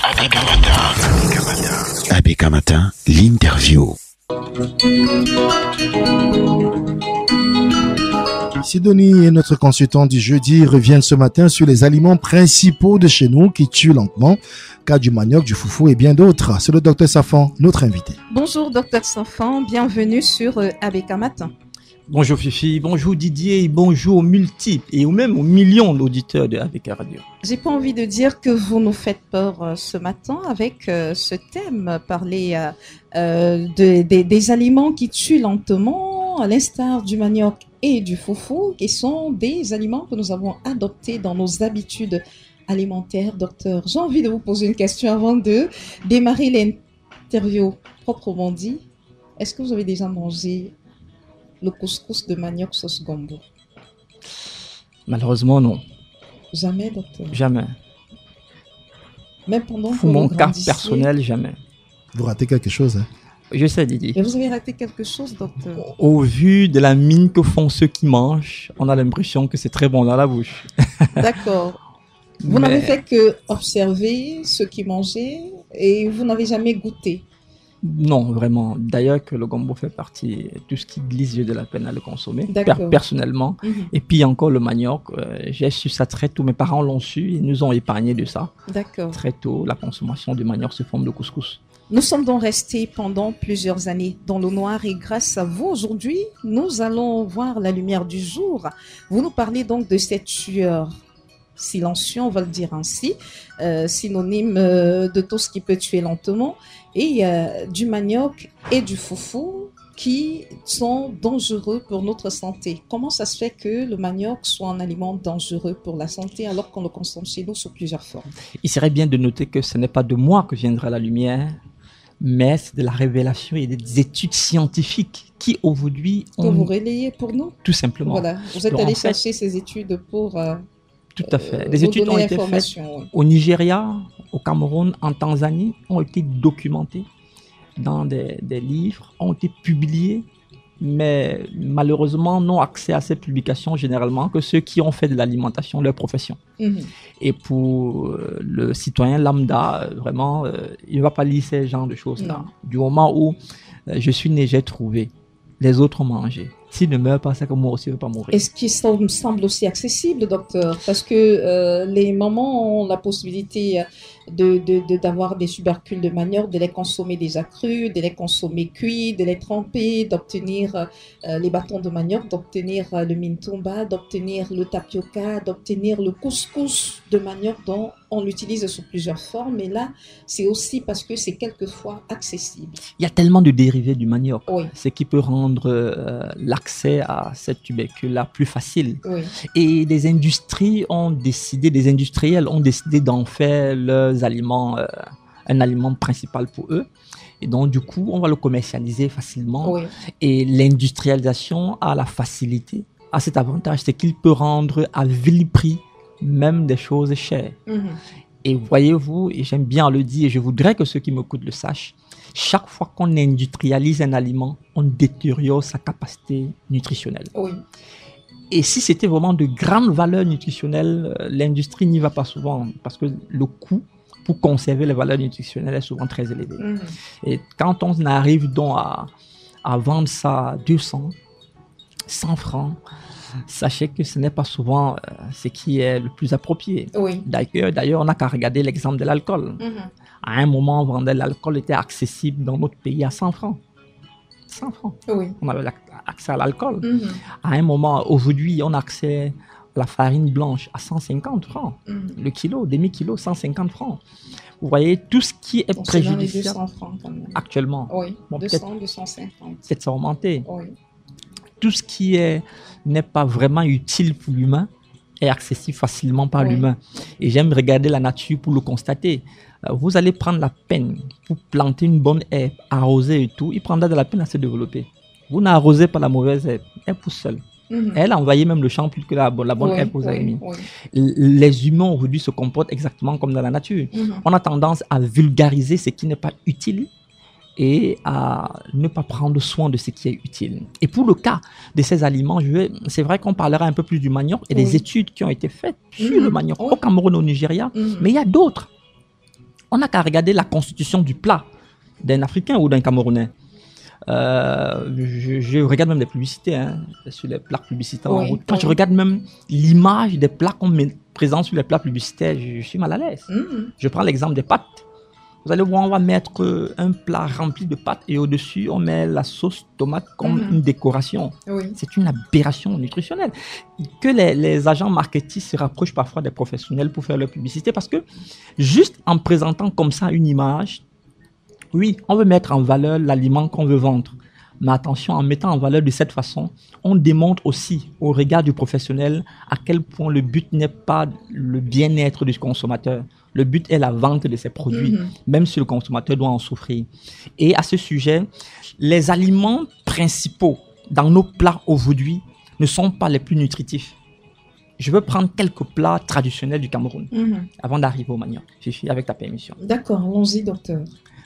ABK Matin, l'interview. Sidonie et notre consultant du jeudi reviennent ce matin sur les aliments principaux de chez nous qui tuent lentement, cas du manioc, du foufou et bien d'autres. C'est le docteur Safan, notre invité. Bonjour docteur Safan, bienvenue sur ABK Matin. Bonjour Fifi, bonjour Didier, bonjour aux multiples et même aux millions d'auditeurs de ABK Radio. J'ai pas envie de dire que vous nous faites peur ce matin avec ce thème, parler des aliments qui tuent lentement, à l'instar du manioc et du foufou, qui sont des aliments que nous avons adoptés dans nos habitudes alimentaires. Docteur, j'ai envie de vous poser une question avant de démarrer l'interview proprement dit. Est-ce que vous avez déjà mangé le couscous de manioc sauce gombo? Malheureusement, non. Jamais, docteur? Jamais. Même pendant que Pour mon vous cas grandissiez? personnel, jamais. Vous ratez quelque chose, hein? Je sais, Didier. Mais vous avez raté quelque chose, docteur? Au vu de la mine que font ceux qui mangent, on a l'impression que c'est très bon dans la bouche. D'accord. Vous n'avez fait que observer ceux qui mangeaient et vous n'avez jamais goûté? Non, vraiment. D'ailleurs, que le gombo fait partie de tout ce qui glisse, j'ai de la peine à le consommer, D'accord. personnellement. Et puis encore le manioc, j'ai su ça très tôt. Mes parents l'ont su, ils nous ont épargné de ça. D'accord. Très tôt, la consommation du manioc sous forme de couscous. Nous sommes donc restés pendant plusieurs années dans le noir et grâce à vous, aujourd'hui, nous allons voir la lumière du jour. Vous nous parlez donc de cette tueur silencieux, on va le dire ainsi, synonyme de tout ce qui peut tuer lentement, et du manioc et du foufou qui sont dangereux pour notre santé. Comment ça se fait que le manioc soit un aliment dangereux pour la santé alors qu'on le consomme chez nous sous plusieurs formes? Il serait bien de noter que ce n'est pas de moi que viendra la lumière, mais c'est de la révélation et des études scientifiques qui aujourd'hui Que vous relayez pour nous? Tout simplement. Voilà, vous êtes Alors, allé en fait, chercher ces études pour tout à fait. nous Des études ont donner été faites l'information, oui. au Nigeria, au Cameroun, en Tanzanie, ont été documentées dans des livres, ont été publiées, mais malheureusement n'ont accès à ces publications généralement que ceux qui ont fait de l'alimentation leur profession. Et pour le citoyen lambda, vraiment, il ne va pas lire ces genres de choses-là. Du moment où je suis né, j'ai trouvé, les autres ont mangé. S'il ne meurt pas, c'est que moi aussi je ne vais pas mourir. Est-ce qu'il semble aussi accessible, docteur? Parce que les mamans ont la possibilité d'avoir des tubercules de manioc, de les consommer déjà crus, de les consommer cuits, de les tremper, d'obtenir les bâtons de manioc, d'obtenir le mintumba, d'obtenir le tapioca, d'obtenir le couscous de manioc dont on l'utilise sous plusieurs formes. Et là, c'est aussi parce que c'est quelquefois accessible. Il y a tellement de dérivés du manioc, Oui. ce qui peut rendre l'accès à cette tubercule-là plus facile. Oui. Et des industriels ont décidé d'en faire leurs aliments, un aliment principal pour eux. Et donc, du coup, on va le commercialiser facilement. Oui. Et l'industrialisation a la facilité, a cet avantage, c'est qu'il peut rendre à vil prix même des choses chères. Et voyez-vous, et j'aime bien le dire, et je voudrais que ceux qui m'écoutent le sachent, chaque fois qu'on industrialise un aliment, on détériore sa capacité nutritionnelle. Oui. Et si c'était vraiment de grandes valeurs nutritionnelles, l'industrie n'y va pas souvent parce que le coût pour conserver les valeurs nutritionnelles est souvent très élevé. Et quand on arrive donc à vendre ça à 200, 100 francs, sachez que ce n'est pas souvent ce qui est le plus approprié. Oui. D'ailleurs, on n'a qu'à regarder l'exemple de l'alcool. À un moment, on vendait l'alcool était accessible dans notre pays à 100 francs. 100 francs. Oui. On avait accès à l'alcool. À un moment, aujourd'hui, on a accès à la farine blanche à 150 francs. Le kilo, demi-kilo, 150 francs. Vous voyez, tout ce qui est Donc, c'est dans les préjudiciable 200 francs quand même. actuellement. Oui, Bon, 200, 250. peut-être ça a augmenté. Oui. Tout ce qui n'est pas vraiment utile pour l'humain est accessible facilement par l'humain. Et j'aime regarder la nature pour le constater. Vous allez prendre la peine pour planter une bonne herbe, arroser et tout, il prendra de la peine à se développer. Vous n'arrosez pas la mauvaise herbe, elle pousse seule. Elle a envahi même le champ plus que la bonne herbe que vous avez mis. Les humains aujourd'hui se comportent exactement comme dans la nature. On a tendance à vulgariser ce qui n'est pas utile et à ne pas prendre soin de ce qui est utile. Et pour le cas de ces aliments, c'est vrai qu'on parlera un peu plus du manioc et des études qui ont été faites sur le manioc au Cameroun, au Nigeria, mais il y a d'autres On n'a qu'à regarder la constitution du plat d'un Africain ou d'un Camerounais. Je regarde même les publicités sur les plats publicitaires en route. Quand je regarde même l'image des plats qu'on met présents sur les plats publicitaires, je suis mal à l'aise. Je prends l'exemple des pâtes. Vous allez voir, on va mettre un plat rempli de pâtes et au-dessus, on met la sauce tomate comme une décoration. C'est une aberration nutritionnelle. Que les agents marketing se rapprochent parfois des professionnels pour faire leur publicité parce que juste en présentant comme ça une image, oui, on veut mettre en valeur l'aliment qu'on veut vendre. Mais attention, en mettant en valeur de cette façon, on démontre aussi au regard du professionnel à quel point le but n'est pas le bien-être du consommateur. Le but est la vente de ses produits, même si le consommateur doit en souffrir. Et à ce sujet, les aliments principaux dans nos plats aujourd'hui ne sont pas les plus nutritifs. Je veux prendre quelques plats traditionnels du Cameroun avant d'arriver au manioc. Fifi, avec ta permission. D'accord, allons-y, docteur.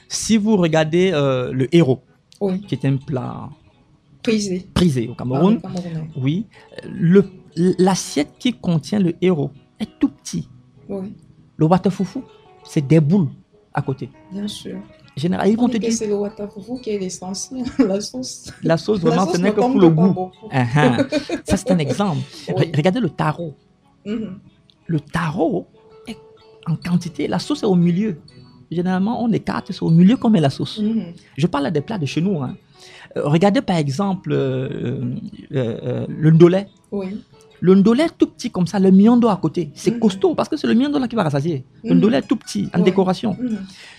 Si vous regardez le héros, qui est un plat prisé au Cameroun, oui, l'assiette qui contient le héros est tout petit. Le watafoufou, c'est des boules à côté. Bien sûr. Généralement, ils vont te dire. C'est le watafoufou qui est l'essentiel, la sauce. La sauce, vraiment, ce n'est que pour le goût. Ça, c'est un exemple. Regardez le taro. Le taro, est en quantité, la sauce est au milieu. Généralement, on écarte, c'est au milieu qu'on met la sauce. Je parle des plats de chez nous. Regardez par exemple le ndolé. Le ndolé est tout petit comme ça, le miondo à côté. C'est costaud parce que c'est le miondo là qui va rassasier. Le ndolé est tout petit, en décoration.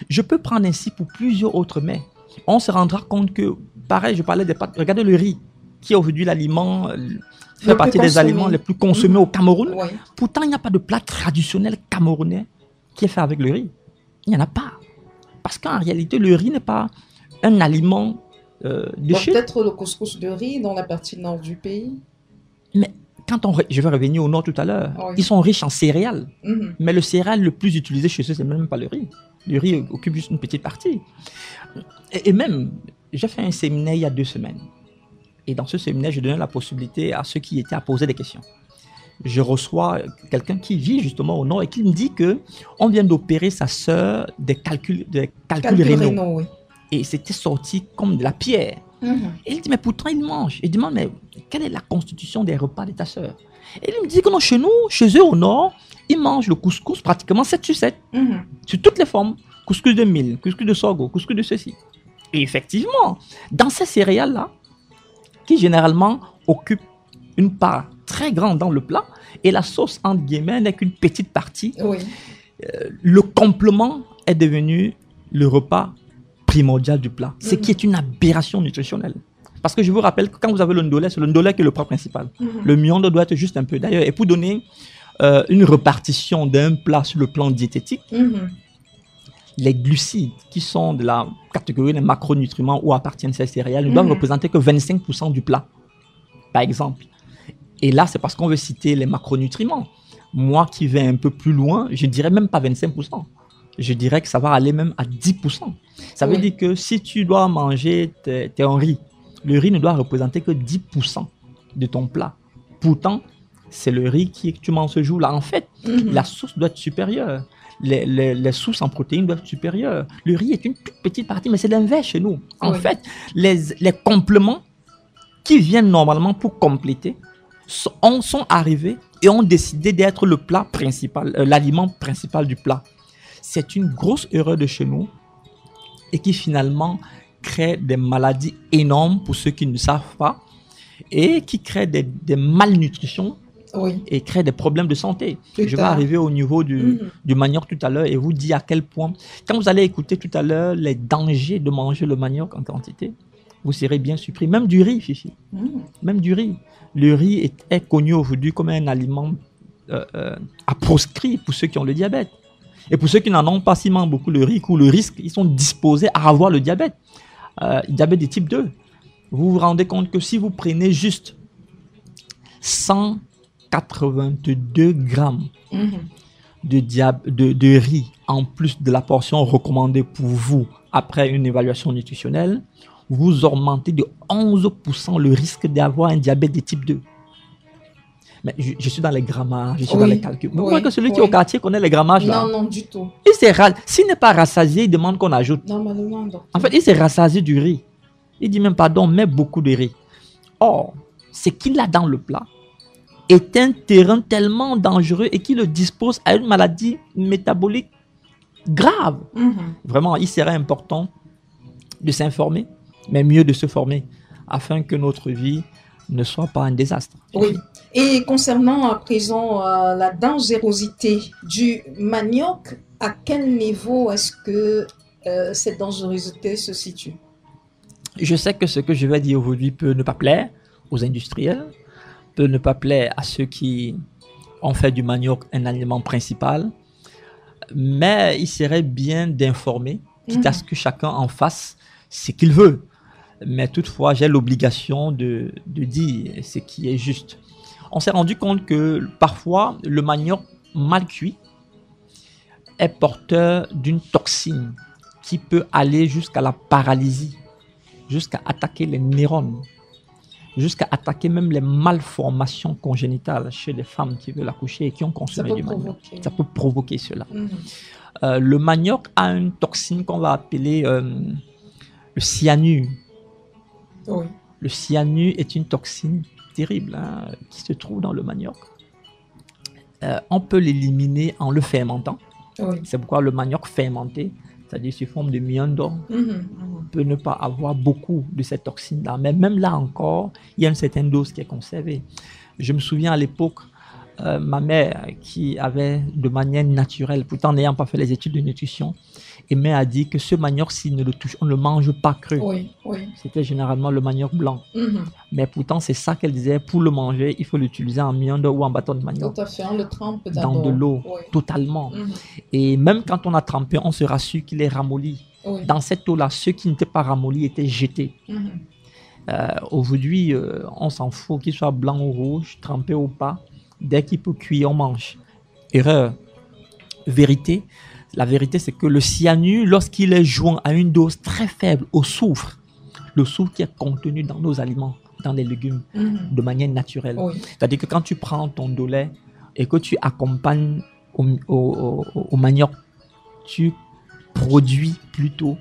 Je peux prendre ainsi pour plusieurs autres mets. On se rendra compte que, pareil, je parlais des pâtes. Regardez le riz, qui est aujourd'hui l'aliment, fait partie des aliments les plus consommés au Cameroun. Pourtant, il n'y a pas de plat traditionnel camerounais qui est fait avec le riz. Il n'y en a pas. Parce qu'en réalité, le riz n'est pas un aliment de chez... Peut-être le couscous de riz dans la partie nord du pays. Mais je vais revenir au nord tout à l'heure. Ils sont riches en céréales. Mais le céréal le plus utilisé chez eux, c'est même pas le riz. Le riz occupe juste une petite partie. Et même, j'ai fait un séminaire il y a 2 semaines. Et dans ce séminaire, je donnais la possibilité à ceux qui étaient à poser des questions. Je reçois quelqu'un qui vit justement au nord et qui me dit qu'on vient d'opérer sa sœur des calculs rénaux. Et c'était sorti comme de la pierre. Et il dit, mais pourtant il mange. Il demande, mais quelle est la constitution des repas de ta sœur? Et il me dit que non, chez eux au nord, ils mangent le couscous pratiquement 7 sur 7. Sur toutes les formes. Couscous de mil, couscous de sorgho, couscous de ceci. Et effectivement, dans ces céréales-là, qui généralement occupent une part très grande dans le plat, et la sauce, entre guillemets, n'est qu'une petite partie. Le complément est devenu le repas primordial du plat, ce qui est une aberration nutritionnelle. Parce que je vous rappelle que quand vous avez le ndolé, c'est le ndolé qui est le plat principal. Le miondo doit être juste un peu. D'ailleurs, et pour donner une répartition d'un plat sur le plan diététique, les glucides qui sont de la catégorie des macronutriments où appartiennent ces céréales ne doivent représenter que 25% du plat, par exemple. Et là, c'est parce qu'on veut citer les macronutriments. Moi qui vais un peu plus loin, je dirais même pas 25%. Je dirais que ça va aller même à 10%. Ça veut dire que si tu dois manger ton riz, le riz ne doit représenter que 10% de ton plat. Pourtant, c'est le riz que tu manges ce jour-là. En fait, la sauce doit être supérieure. Les sources en protéines doivent être supérieures. Le riz est une toute petite partie, mais c'est l'inverse chez nous. En fait, les compléments qui viennent normalement pour compléter sont arrivés et ont décidé d'être le plat principal, l'aliment principal du plat. C'est une grosse erreur de chez nous et qui finalement crée des maladies énormes pour ceux qui ne savent pas et qui crée des malnutritions et crée des problèmes de santé. Je vais arriver au niveau du manioc tout à l'heure et vous dire à quel point, quand vous allez écouter tout à l'heure les dangers de manger le manioc en quantité, vous serez bien surpris. Même du riz, Fifi. Même du riz. Le riz est connu aujourd'hui comme un aliment à proscrit pour ceux qui ont le diabète. Et pour ceux qui n'en ont pas, s'ils mangent beaucoup le riz, ils courent le risque, ils sont disposés à avoir le diabète. Diabète de type 2. Vous vous rendez compte que si vous prenez juste 182 grammes de riz en plus de la portion recommandée pour vous après une évaluation nutritionnelle, vous augmentez de 11% le risque d'avoir un diabète de type 2. Mais je suis dans les grammages, je suis Oui. dans les calculs. Vous Oui. croyez que celui qui est Oui. au quartier connaît les grammages là? Non, non, du tout. S'il n'est pas rassasié, il demande qu'on ajoute. Normalement, docteur. En fait, il s'est rassasié du riz. Il dit même pardon, mets beaucoup de riz. Or, ce qu'il a dans le plat est un terrain tellement dangereux et qui le dispose à une maladie métabolique grave. Mhm. Vraiment, il serait important de s'informer, mais mieux de se former, afin que notre vie ne soit pas un désastre. Oui. Et concernant à présent la dangerosité du manioc, à quel niveau est-ce que cette dangerosité se situe? Je sais que ce que je vais dire aujourd'hui peut ne pas plaire aux industriels, peut ne pas plaire à ceux qui ont fait du manioc un aliment principal, mais il serait bien d'informer, quitte à ce que chacun en fasse ce qu'il veut. Mais toutefois, j'ai l'obligation de dire ce qui est juste. On s'est rendu compte que parfois, le manioc mal cuit est porteur d'une toxine qui peut aller jusqu'à la paralysie, jusqu'à attaquer les neurones, jusqu'à attaquer même les malformations congénitales chez les femmes qui veulent accoucher et qui ont Ça consommé peut du manioc. provoquer. Ça peut provoquer cela. Mhm. Le manioc a une toxine qu'on va appeler le cyanure. Oui. Le cyanure est une toxine terrible qui se trouve dans le manioc. On peut l'éliminer en le fermentant. Oui. C'est pourquoi le manioc fermenté, c'est-à-dire sous forme de miondo, Mhm. Mhm. peut ne pas avoir beaucoup de cette toxine-là. Mais même là encore, il y a une certaine dose qui est conservée. Je me souviens à l'époque, ma mère qui avait de manière naturelle, pourtant n'ayant pas fait les études de nutrition, et m'a a dit que ce manioc, s'il ne le touche, on ne le mange pas cru. Oui. Oui. C'était généralement le manioc blanc. Mhm. Mais pourtant, c'est ça qu'elle disait, pour le manger, il faut l'utiliser en miondo ou en bâton de manioc, Tout à fait. On le trempe dans d'abord. de l'eau, Oui. totalement. Mhm. Et même quand on a trempé, on se rassure qu'il est ramolli. Oui. Dans cette eau-là, ceux qui n'étaient pas ramollis étaient jetés. Mhm. Aujourd'hui, on s'en fout qu'il soit blanc ou rouge, trempé ou pas. Dès qu'il peut cuire, on mange. Erreur. Vérité. La vérité, c'est que le cyanure, lorsqu'il est joint à une dose très faible au soufre, le soufre qui est contenu dans nos aliments, dans les légumes, Mhm. de manière naturelle. Oui. C'est-à-dire que quand tu prends ton do lait et que tu accompagnes au manioc, tu produis plutôt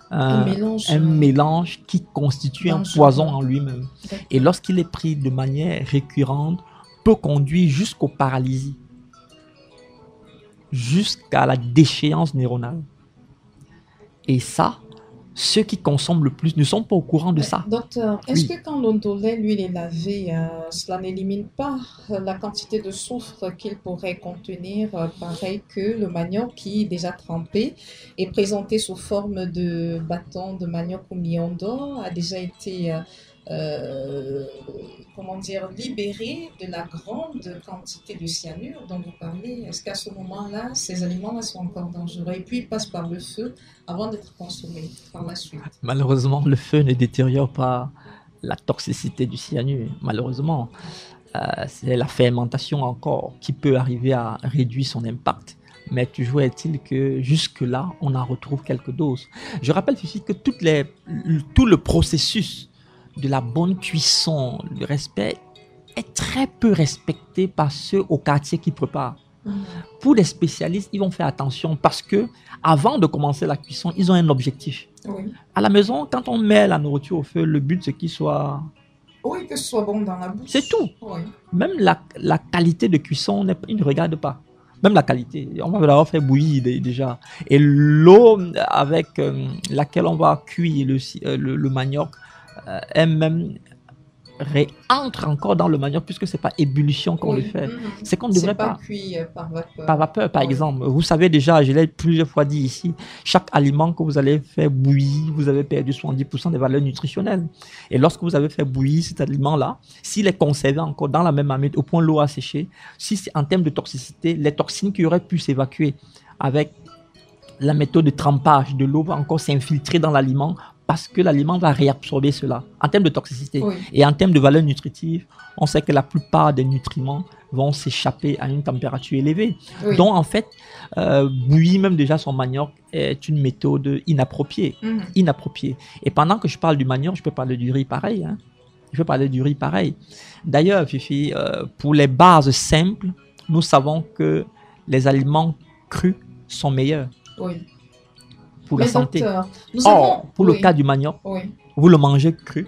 Un mélange. un mélange qui constitue un dangereux. poison en lui-même. D'accord. Et lorsqu'il est pris de manière récurrente, peut conduire jusqu'aux paralysies, jusqu'à la déchéance neuronale. Et ça, ceux qui consomment le plus ne sont pas au courant de ça. Docteur, est-ce Oui. que quand l'ondolet, lui, est lavé, cela n'élimine pas la quantité de soufre qu'il pourrait contenir, pareil que le manioc qui est déjà trempé et présenté sous forme de bâton de manioc ou miondo a déjà été comment dire, libéré de la grande quantité de cyanure dont vous parlez. Est-ce qu'à ce moment-là, ces aliments-là sont encore dangereux et puis ils passent par le feu avant d'être consommés par la suite? Malheureusement, le feu ne détériore pas la toxicité du cyanure. Malheureusement, c'est la fermentation encore qui peut arriver à réduire son impact. Mais toujours est-il que jusque-là, on en retrouve quelques doses. Je rappelle ici que tout le processus de la bonne cuisson, le respect est très peu respecté par ceux au quartier qui préparent. Pour les spécialistes, ils vont faire attention parce que avant de commencer la cuisson, ils ont un objectif. Oui. À la maison, quand on met la nourriture au feu, le but c'est qu'il soit... Oui, que ce soit bon dans la bouche. C'est tout. Oui. Même la qualité de cuisson, ils ne regardent pas. Même la qualité. On va d'abord faire bouillir déjà. Et l'eau avec laquelle on va cuire le manioc, elle-même réentre encore dans le manioc puisque c'est pas ébullition qu'on Oui. le fait. Mhm. C'est qu'on ne devrait C'est pas pas. cuit par vapeur. Par vapeur, par Oui. exemple. Vous savez déjà, je l'ai plusieurs fois dit ici, chaque aliment que vous allez faire bouillir, vous avez perdu 70% des valeurs nutritionnelles. Et lorsque vous avez fait bouillir cet aliment-là, s'il est conservé encore dans la même marmite, au point où l'eau a séché, si c'est en termes de toxicité, les toxines qui auraient pu s'évacuer avec la méthode de trempage de l'eau va encore s'infiltrer dans l'aliment parce que l'aliment va réabsorber cela en termes de toxicité. Oui. Et en termes de valeur nutritive, on sait que la plupart des nutriments vont s'échapper à une température élevée. Oui. Donc, en fait, bouillir même déjà son manioc est une méthode inappropriée. Mhm. Inappropriée. Et pendant que je parle du manioc, je peux parler du riz pareil. Hein. Je vais parler du riz pareil. D'ailleurs, Fifi, pour les bases simples, nous savons que les aliments crus sont meilleurs Oui. pour Mais la santé. docteur, nous Or, avons... pour le Oui, cas du manioc, oui. vous le mangez cru,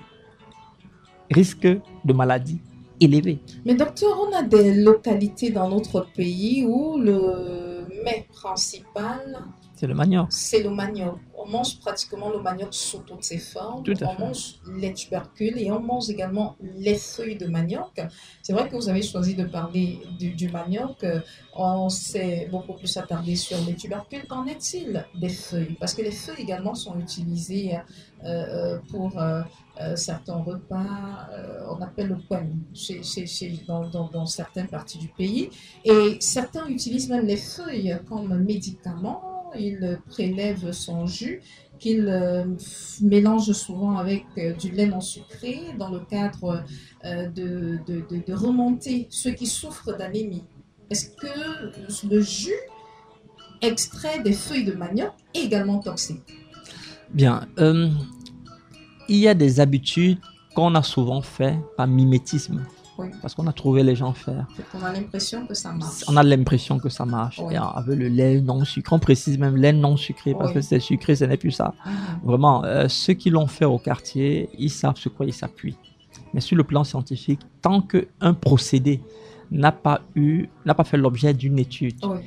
risque de maladie élevé. Mais docteur, on a des localités dans notre pays où le mets principal, C'est le manioc. c'est le manioc. On mange pratiquement le manioc sous toutes ses formes. Tout à On fait. mange les tubercules et on mange également les feuilles de manioc. C'est vrai que vous avez choisi de parler du manioc. On s'est beaucoup plus attardé sur les tubercules. Qu'en est-il des feuilles? Parce que les feuilles également sont utilisées pour certains repas. On appelle le quen dans certaines parties du pays. Et certains utilisent même les feuilles comme médicaments. Ils prélèvent son jus qu'ils mélangent souvent avec du lait non sucré dans le cadre de remonter ceux qui souffrent d'anémie. Est-ce que le jus extrait des feuilles de manioc est également toxique? Bien. Il y a des habitudes qu'on a souvent fait par mimétisme. Oui. Parce qu'on a trouvé les gens faire. On a l'impression que ça marche. On a l'impression que ça marche. Oui. Et avec le lait non sucré, on précise même lait non sucré parce Oui. que c'est sucré, ce n'est plus ça. Mhm. Vraiment, ceux qui l'ont fait au quartier, ils savent sur quoi ils s'appuient. Mais sur le plan scientifique, tant qu'un procédé n'a pas fait l'objet d'une étude Oui.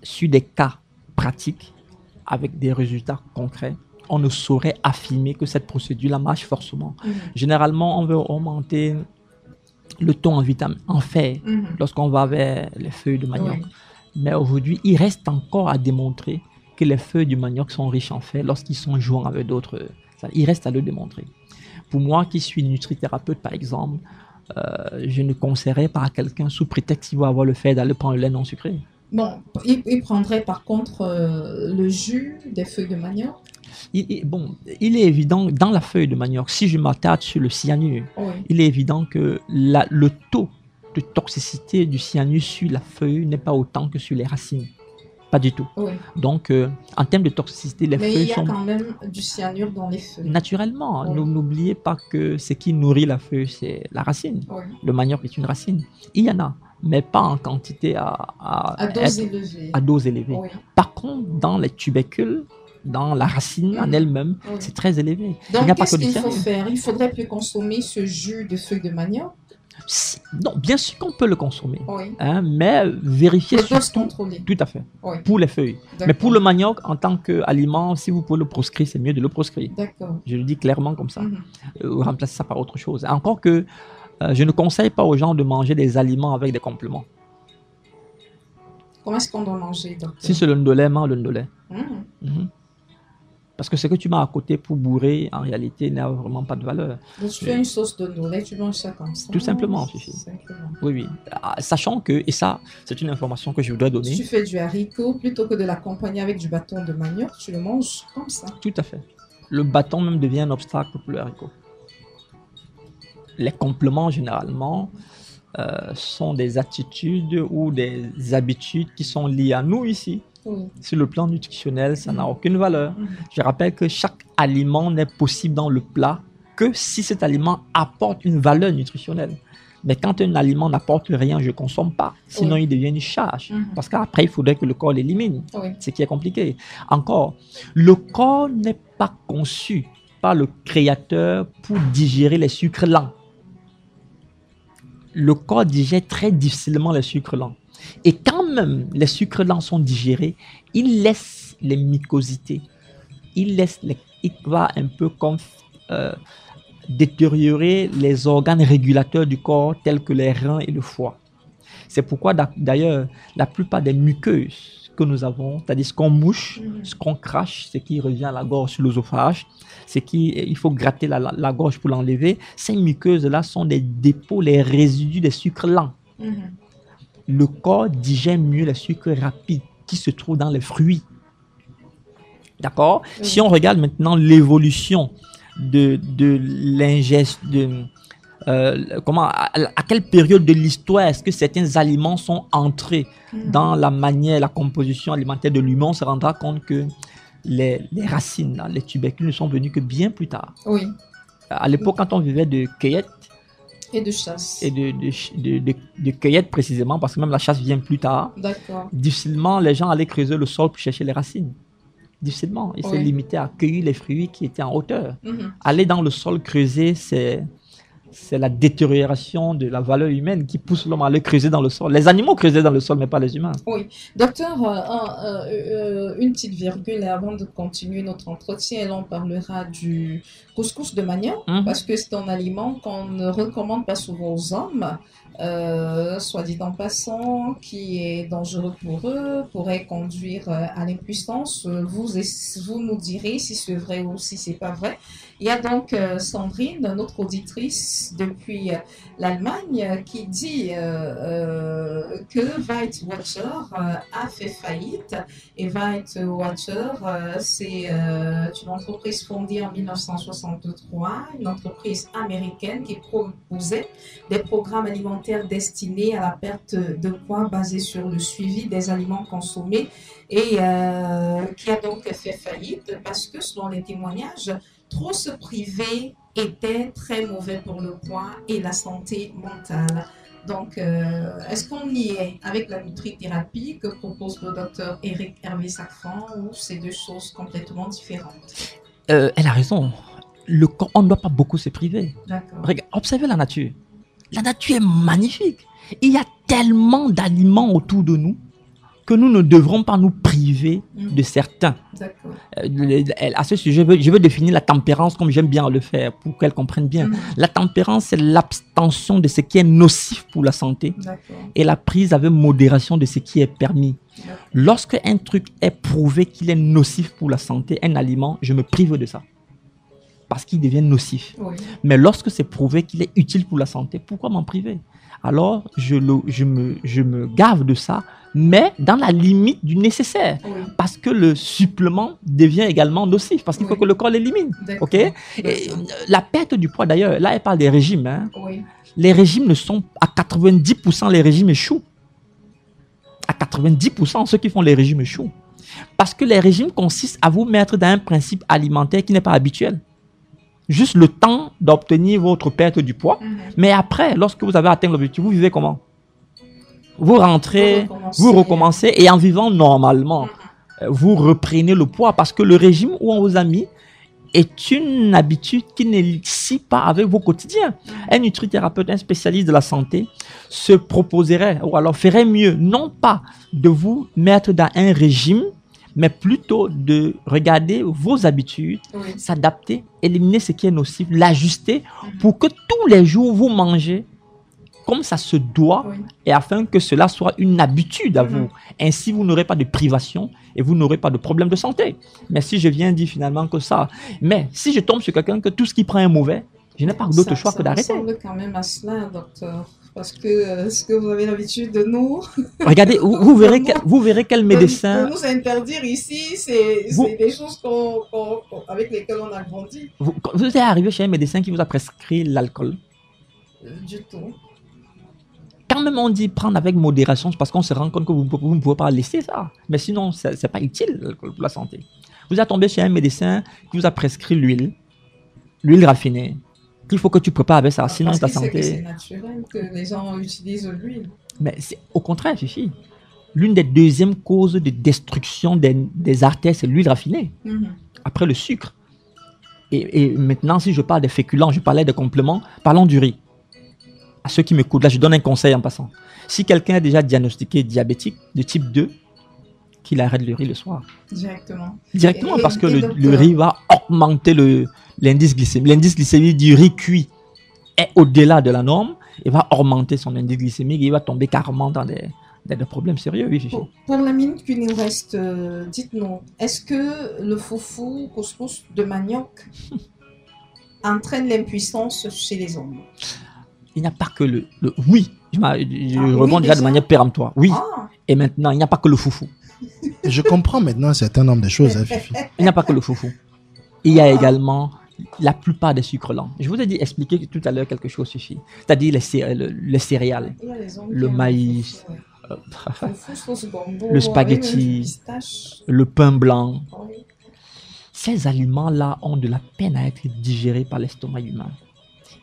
sur des cas pratiques avec des résultats concrets, on ne saurait affirmer que cette procédure-là marche forcément. Mhm. Généralement, on veut augmenter le taux en vitamine, en fer, Mhm. lorsqu'on va vers les feuilles de manioc. Oui. Mais aujourd'hui, il reste encore à démontrer que les feuilles du manioc sont riches en fer lorsqu'ils sont joints avec d'autres. Il reste à le démontrer. Pour moi, qui suis nutrithérapeute, par exemple, je ne conseillerais pas à quelqu'un, sous prétexte qu'il va avoir le fer, d'aller prendre le lait non sucré. Bon, il prendrait par contre le jus des feuilles de manioc. Il est évident, dans la feuille de manioc, si je m'attarde sur le cyanure, Oui. il est évident que le taux de toxicité du cyanure sur la feuille n'est pas autant que sur les racines. Pas du tout. Oui. Donc, en termes de toxicité, les Mais il feuilles y a sont... quand même du cyanure dans les feuilles. Naturellement, Oui. n'oubliez pas que ce qui nourrit la feuille, c'est la racine. Oui. Le manioc est une racine. Il y en a, mais pas en quantité À dose élevée. à dose élevée. Oui. Par contre, dans les tubercules, dans la racine en elle-même, Oui. c'est très élevé. Il Donc, n'y a pas que qu'est-ce du qu'il faut cyanure. faire? Il faudrait plus consommer ce jus de feuilles de manioc. Non, bien sûr qu'on peut le consommer, Oui. hein, mais vérifiez Le dose surtout. contrôlée. Tout à fait. Oui. Pour les feuilles. Mais pour le manioc, en tant qu'aliment, si vous pouvez le proscrire, c'est mieux de le proscrire. D'accord. Je le dis clairement comme ça. Mhm. Remplacer ça par autre chose. Encore que je ne conseille pas aux gens de manger des aliments avec des compléments. Comment est-ce qu'on doit manger, docteur? Si c'est le ndolé, mange le ndolé. Mhm. Mhm. Parce que ce que tu mets à côté pour bourrer, en réalité, n'a vraiment pas de valeur. Donc, tu fais une sauce de nolet, tu manges ça comme ça. Tout simplement, Fifi. Simplement. Oui, oui. Sachant que, et ça, c'est une information que je voudrais donner. Si tu fais du haricot, plutôt que de l'accompagner avec du bâton de manioc, tu le manges comme ça. Tout à fait. Le bâton même devient un obstacle pour le haricot. Les compléments, généralement, sont des attitudes ou des habitudes qui sont liées à nous ici. Oui. Sur le plan nutritionnel, ça n'a aucune valeur. Mhm. Je rappelle que chaque aliment n'est possible dans le plat que si cet aliment apporte une valeur nutritionnelle. Mais quand un aliment n'apporte rien, je ne consomme pas. Sinon, Oui. il devient une charge. Mhm. Parce qu'après, il faudrait que le corps l'élimine. Oui. Ce qui est compliqué. Encore, le corps n'est pas conçu par le créateur pour digérer les sucres lents. Le corps digère très difficilement les sucres lents. Et quand même les sucres lents sont digérés, il laisse les mucosités. Il va un peu comme détériorer les organes régulateurs du corps tels que les reins et le foie. C'est pourquoi d'ailleurs la plupart des muqueuses que nous avons, c'est-à-dire ce qu'on mouche, ce qu'on crache, ce qui revient à la gorge sur l'œsophage, il faut gratter la gorge pour l'enlever. Ces muqueuses-là sont des dépôts, les résidus des sucres lents. Mhm. Le corps digère mieux les sucres rapides qui se trouvent dans les fruits. D'accord? Oui. Si on regarde maintenant l'évolution de l'ingeste, à quelle période de l'histoire est-ce que certains aliments sont entrés dans la manière, la composition alimentaire de l'humain, on se rendra compte que les racines, les tubercules ne sont venus que bien plus tard. Oui. À l'époque, quand on vivait de cueillette, Et de chasse. et de cueillette précisément, parce que même la chasse vient plus tard, D'accord. difficilement les gens allaient creuser le sol pour chercher les racines. Difficilement. Ils se Oui. limitaient à cueillir les fruits qui étaient en hauteur. Mhm. Aller dans le sol creuser, c'est la détérioration de la valeur humaine qui pousse l'homme à aller creuser dans le sol. Les animaux creusaient dans le sol, mais pas les humains. Oui. Docteur, une petite virgule avant de continuer notre entretien, et là on parlera du couscous de manioc, Mhm. parce que c'est un aliment qu'on ne recommande pas souvent aux hommes, soit dit en passant, qui est dangereux pour eux, pourrait conduire à l'impuissance. Vous nous direz si c'est vrai ou si c'est pas vrai. Il y a donc Sandrine, notre auditrice depuis l'Allemagne, qui dit que White Watcher a fait faillite. Et White Watcher, c'est une entreprise fondée en 1963, une entreprise américaine qui proposait des programmes alimentaires destinés à la perte de poids basés sur le suivi des aliments consommés et qui a donc fait faillite parce que selon les témoignages, trop se priver était très mauvais pour le poids et la santé mentale. Donc, est-ce qu'on y est avec la nutrithérapie que propose le docteur Eric Hervé Safran ou c'est deux choses complètement différentes? Elle a raison. Le corps, on ne doit pas beaucoup se priver. D'accord. Regarde, observez la nature. La nature est magnifique. Il y a tellement d'aliments autour de nous que nous ne devrons pas nous priver de certains. D'accord. À ce sujet, je veux définir la tempérance comme j'aime bien le faire pour qu'elle comprenne bien. Mhm. La tempérance, c'est l'abstention de ce qui est nocif pour la santé D'accord. et la prise avec modération de ce qui est permis. D'accord. Lorsque un truc est prouvé qu'il est nocif pour la santé, un aliment, je me prive de ça parce qu'il devient nocif. Oui. Mais lorsque c'est prouvé qu'il est utile pour la santé, pourquoi m'en priver? Alors, je me gave de ça, mais dans la limite du nécessaire. Oui. Parce que le supplément devient également nocif, parce qu'il faut Oui. que le corps l'élimine. D'accord. Ok? Et la perte du poids, d'ailleurs, là, elle parle des régimes. Hein. Oui. Les régimes ne sont à 90%, les régimes échouent. À 90%, ceux qui font les régimes échouent. Parce que les régimes consistent à vous mettre dans un principe alimentaire qui n'est pas habituel. Juste le temps d'obtenir votre perte du poids. Mhm. Mais après, lorsque vous avez atteint l'objectif, vous vivez comment? Vous rentrez, vous recommencez et en vivant normalement, vous reprenez le poids parce que le régime où on vous a mis est une habitude qui ne scie pas avec vos quotidiens. Un nutrithérapeute, un spécialiste de la santé se proposerait ou alors ferait mieux non pas de vous mettre dans un régime, mais plutôt de regarder vos habitudes, Oui. s'adapter, éliminer ce qui est nocif, l'ajuster pour que tous les jours vous mangez comme ça se doit Oui. et afin que cela soit une habitude à Mhm. vous. Ainsi, vous n'aurez pas de privation et vous n'aurez pas de problème de santé. Mais si je viens dire finalement que ça, mais si je tombe sur quelqu'un que tout ce qui prend est mauvais, je n'ai pas d'autre choix que d'arrêter. Ça ressemble quand même à cela, docteur. Parce que ce que vous avez l'habitude de nous, Regardez, vous verrez quel médecin... de nous interdire ici, c'est Vous- des choses avec lesquelles on a grandi. Vous êtes arrivé chez un médecin qui vous a prescrit l'alcool. Du tout. Quand même on dit prendre avec modération, c'est parce qu'on se rend compte que vous ne pouvez pas laisser ça. Mais sinon, ce n'est pas utile l'alcool pour la santé. Vous êtes tombé chez un médecin qui vous a prescrit l'huile raffinée, qu'il faut que tu prépares avec ça, sinon Parce ta qu'il sait que c'est santé... naturel que les gens utilisent l'huile. Mais c'est au contraire, Fifi. L'une des deuxièmes causes de destruction des artères, c'est l'huile raffinée, Mhm. après le sucre. Et maintenant, si je parle des féculents, je parlais des compléments, parlons du riz. À ceux qui m'écoutent, là, je donne un conseil en passant. Si quelqu'un est déjà diagnostiqué diabétique de type 2, qu'il arrête le riz le soir. Directement. Directement, Et- parce que et le docteur- riz va augmenter l'indice glycémique. L'indice glycémique du riz cuit est au-delà de la norme. Il va augmenter son indice glycémique et il va tomber carrément dans des problèmes sérieux. Oui, Fifi. Pour la minute qui nous reste, dites-nous, est-ce que le foufou, couscous de manioc, entraîne l'impuissance chez les hommes? Il n'y a pas que oui. Je oui, rebondis déjà de déjà. manière péremptoire. Oui. Ah, Et maintenant, il n'y a pas que le foufou. Je comprends maintenant un certain nombre de choses, hein, Fifi. Il n'y a pas que le foufou. Il y a également la plupart des sucres lents. Je vous ai dit expliquer tout à l'heure quelque chose, Fifi. C'est-à-dire les céréales, il y a les hommes le qui aiment maïs, foufou, ouais. Foufou, sauce gombo, le spaghetti, avec pistache. le pain blanc. Oui. ces aliments-là ont de la peine à être digérés par l'estomac humain.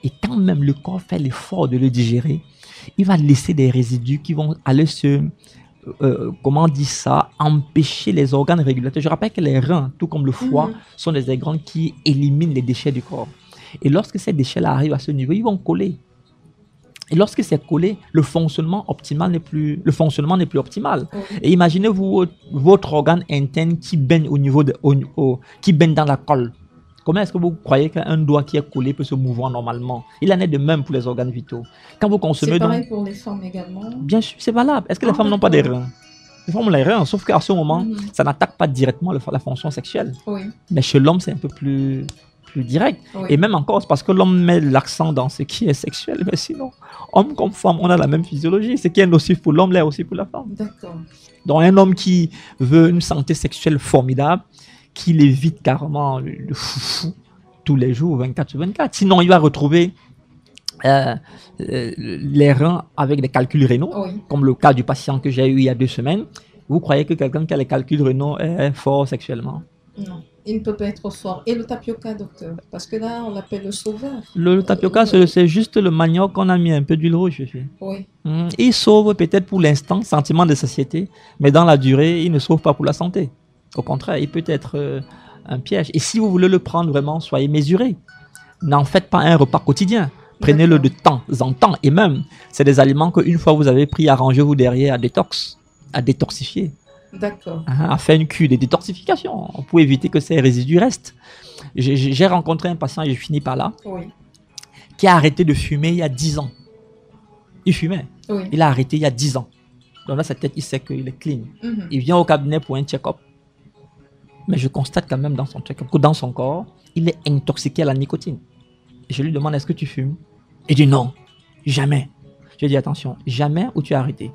Et quand même le corps fait l'effort de le digérer, il va laisser des résidus qui vont aller empêcher les organes régulateurs. Je rappelle que les reins, tout comme le foie, sont des organes qui éliminent les déchets du corps. Et lorsque ces déchets-là arrivent à ce niveau, ils vont coller. Et lorsque c'est collé, le fonctionnement n'est plus optimal. Et imaginez-vous votre organe interne qui baigne qui baigne dans la colle. Comment est-ce que vous croyez qu'un doigt qui est collé peut se mouvoir normalement? Il en est de même pour les organes vitaux. Quand vous consommez, c'est pareil pour les femmes également. Bien sûr, c'est valable. Est-ce que les femmes n'ont pas des reins? Les femmes ont les reins, sauf qu'à ce moment, ça n'attaque pas directement la fonction sexuelle. Oui. Mais chez l'homme, c'est un peu plus direct. Oui. Et même encore, c'est parce que l'homme met l'accent dans ce qui est sexuel. Mais sinon, homme comme femme, on a la même physiologie. Ce qui est nocif pour l'homme l'est aussi pour la femme. D'accord. Donc un homme qui veut une santé sexuelle formidable, qu'il évite carrément le foufou tous les jours, 24 sur 24. Sinon, il va retrouver les reins avec des calculs rénaux, comme le cas du patient que j'ai eu il y a 2 semaines. Vous croyez que quelqu'un qui a les calculs rénaux est fort sexuellement? Non, il ne peut pas être fort. Et le tapioca, docteur? Parce que là, on l'appelle le sauveur. Le tapioca, c'est juste le manioc qu'on a mis un peu d'huile rouge. Oui. Il sauve peut-être pour l'instant, sentiment de satiété, mais dans la durée, il ne sauve pas pour la santé. Au contraire, il peut être un piège. Et si vous voulez le prendre vraiment, soyez mesuré. N'en faites pas un repas quotidien. Prenez-le de temps en temps. Et même, c'est des aliments qu'une fois vous avez pris, arrangez-vous derrière à détoxifier. D'accord. À faire une cure de détoxification pour éviter que ces résidus restent. J'ai rencontré un patient, et je finis par là, qui a arrêté de fumer il y a 10 ans. Il fumait. Il a arrêté il y a 10 ans. Donc dans sa tête, il sait qu'il est clean. Il vient au cabinet pour un check-up. Mais je constate quand même dans son check-up que dans son corps, il est intoxiqué à la nicotine. Et je lui demande, est-ce que tu fumes? Il dit non, jamais. Je dis attention, jamais ou tu as arrêté?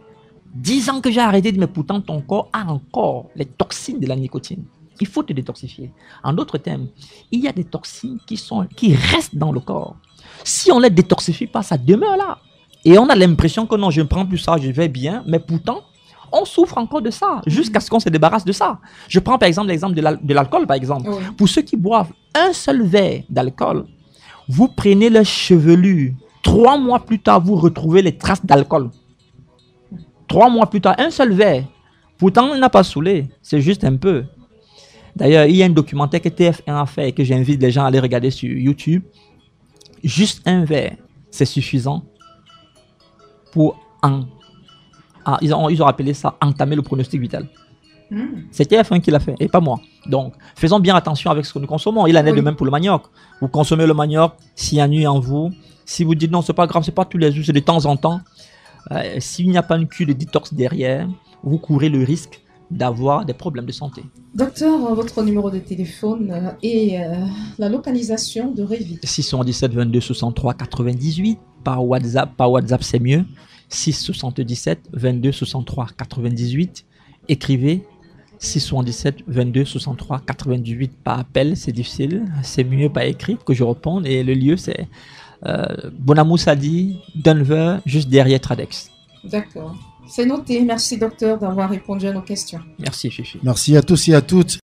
10 ans que j'ai arrêté, mais pourtant ton corps a encore les toxines de la nicotine. Il faut te détoxifier. En d'autres termes, il y a des toxines qui restent dans le corps. Si on ne les détoxifie pas, ça demeure là. Et on a l'impression que non, je ne prends plus ça, je vais bien, mais pourtant, on souffre encore de ça, jusqu'à ce qu'on se débarrasse de ça. Je prends par exemple l'exemple de l'alcool, par exemple. Pour ceux qui boivent un seul verre d'alcool, vous prenez leur chevelure. 3 mois plus tard, vous retrouvez les traces d'alcool. 3 mois plus tard, un seul verre. Pourtant, il n'a pas saoulé. C'est juste un peu. D'ailleurs, il y a un documentaire que TF1 a fait et que j'invite les gens à aller regarder sur YouTube. Juste un verre, c'est suffisant pour ils ont appelé ça entamer le pronostic vital. C'est TF1 qui l'a fait et pas moi. Donc, faisons bien attention avec ce que nous consommons. Il en est de même pour le manioc. Vous consommez le manioc, s'il y a nuit en vous. Si vous dites non, c'est pas grave, c'est pas tous les jours, c'est de temps en temps. S'il n'y a pas une cure de détox derrière, vous courez le risque d'avoir des problèmes de santé. Docteur, votre numéro de téléphone et la localisation de Révis. 677 22 63 98 par WhatsApp c'est mieux. 677 22 63 98. Écrivez 677 22 63 98 par appel, c'est difficile, c'est mieux par écrit que je réponde. Et le lieu c'est Bonamoussadi, Denver, juste derrière Tradex. D'accord. C'est noté. Merci docteur d'avoir répondu à nos questions. Merci Fifi. Merci à tous et à toutes.